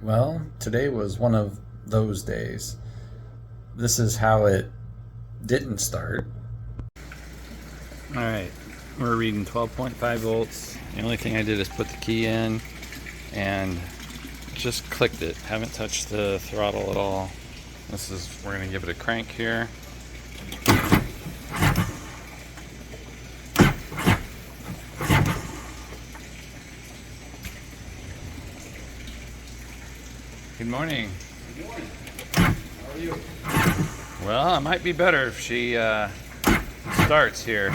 Well, today was one of those days. This is how it didn't start. Alright, we're reading 12.5 volts. The only thing I did is put the key in and just clicked it. Haven't touched the throttle at all. We're going to give it a crank here. Good morning. Good morning. How are you? Well, I might be better if she starts here.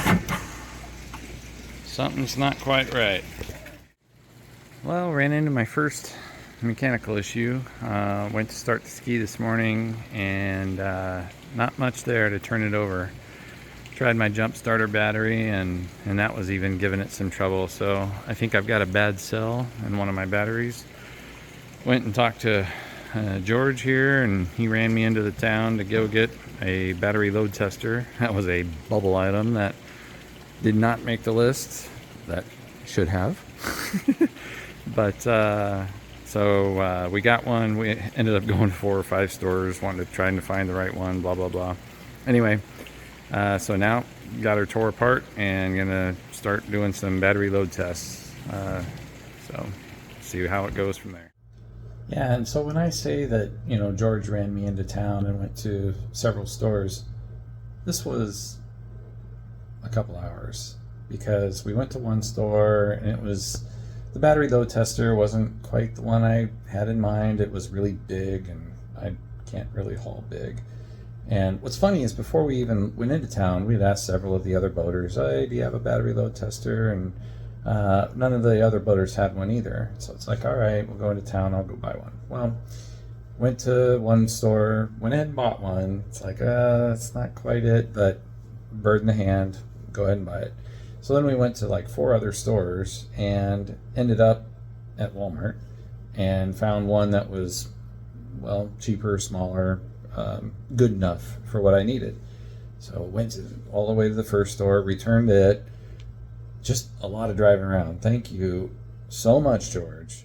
Something's not quite right. Well, ran into my first mechanical issue. Went to start the ski this morning and not much there to turn it over. Tried my jump starter battery and that was even giving it some trouble. So I think I've got a bad cell in one of my batteries. Went and talked to George here, and he ran me into the town to go get a battery load tester. That was a bubble item that did not make the list. That should have. But so we got one. We ended up going to 4 or 5 stores, trying to find the right one, blah blah blah. Anyway, so now got her tore apart and gonna start doing some battery load tests. So see how it goes from there. Yeah, and so when I say that, George ran me into town and went to several stores, this was a couple hours because we went to one store and the battery load tester wasn't quite the one I had in mind. It was really big and I can't really haul big. And what's funny is before we even went into town, we'd asked several of the other boaters, hey, do you have a battery load tester? And none of the other boaters had one either. So it's like, all right, we'll go into town, I'll go buy one. Well, went to one store, went ahead and bought one. It's like, it's not quite it, but bird in the hand, go ahead and buy it. So then we went to like 4 other stores and ended up at Walmart and found one that was, well, cheaper, smaller, good enough for what I needed. So went all the way to the first store, returned it. Just a lot of driving around. Thank you so much, George.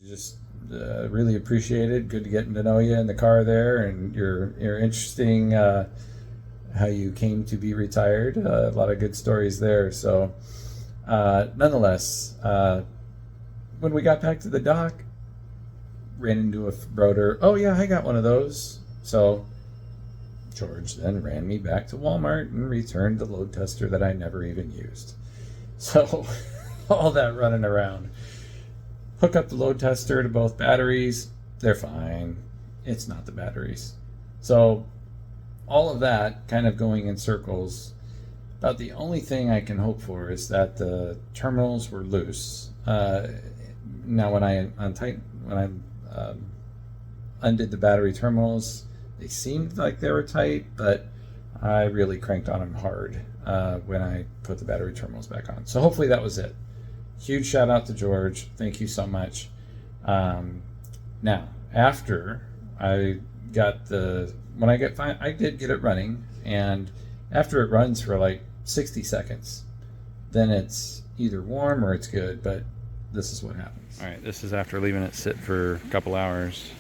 Just really appreciate it. Good to getting to know you in the car there, and you're interesting. How you came to be retired. A lot of good stories there. So, nonetheless, when we got back to the dock, ran into a broder. Oh yeah, I got one of those. So George then ran me back to Walmart and returned the load tester that I never even used. So all that running around. Hook up the load tester to both batteries. They're fine. It's not the batteries. So all of that kind of going in circles. About the only thing I can hope for is that the terminals were loose. Now when I undid the battery terminals, they seemed like they were tight, but I really cranked on them hard when I put the battery terminals back on. So hopefully that was it. Huge shout out to George. Thank you so much. Now, after I got I did get it running, and after it runs for like 60 seconds, then it's either warm or it's good, but this is what happens. All right, this is after leaving it sit for a couple hours.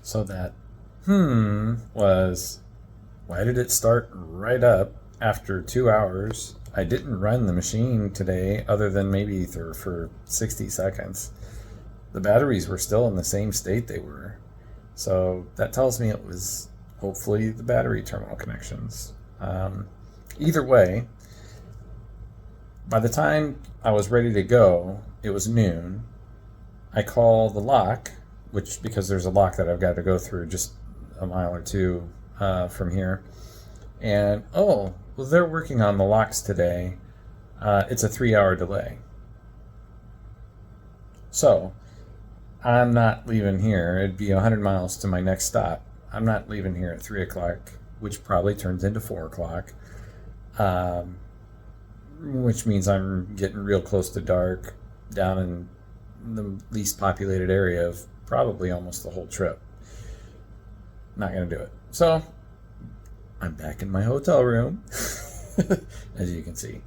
So that was, why did it start right up after 2 hours? I didn't run the machine today other than maybe for 60 seconds. The batteries were still in the same state they were. So that tells me it was hopefully the battery terminal connections. Either way, by the time I was ready to go, it was noon. I call the lock, because there's a lock that I've got to go through just a mile or two from here. And, they're working on the locks today. It's a 3-hour delay. So, I'm not leaving here. It'd be 100 miles to my next stop. I'm not leaving here at 3 o'clock, which probably turns into 4 o'clock. Which means I'm getting real close to dark down in the least populated area of probably almost the whole trip. Not going to do it. So I'm back in my hotel room, as you can see.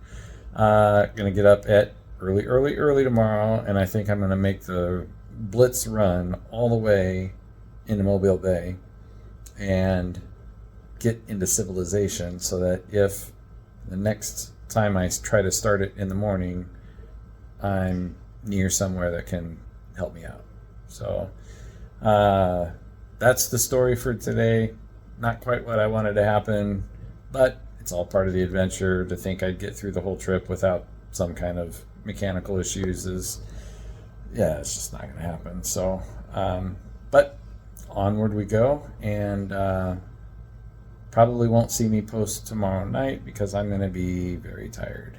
Going to get up at early tomorrow, and I think I'm going to make the blitz run all the way into Mobile Bay and get into civilization, so that if the next time I try to start it in the morning, I'm near somewhere that can help me out. So that's the story for today. Not quite what I wanted to happen, but it's all part of the adventure. To think I'd get through the whole trip without some kind of mechanical issues is, yeah, it's just not going to happen. So, but onward we go, and probably won't see me post tomorrow night because I'm going to be very tired.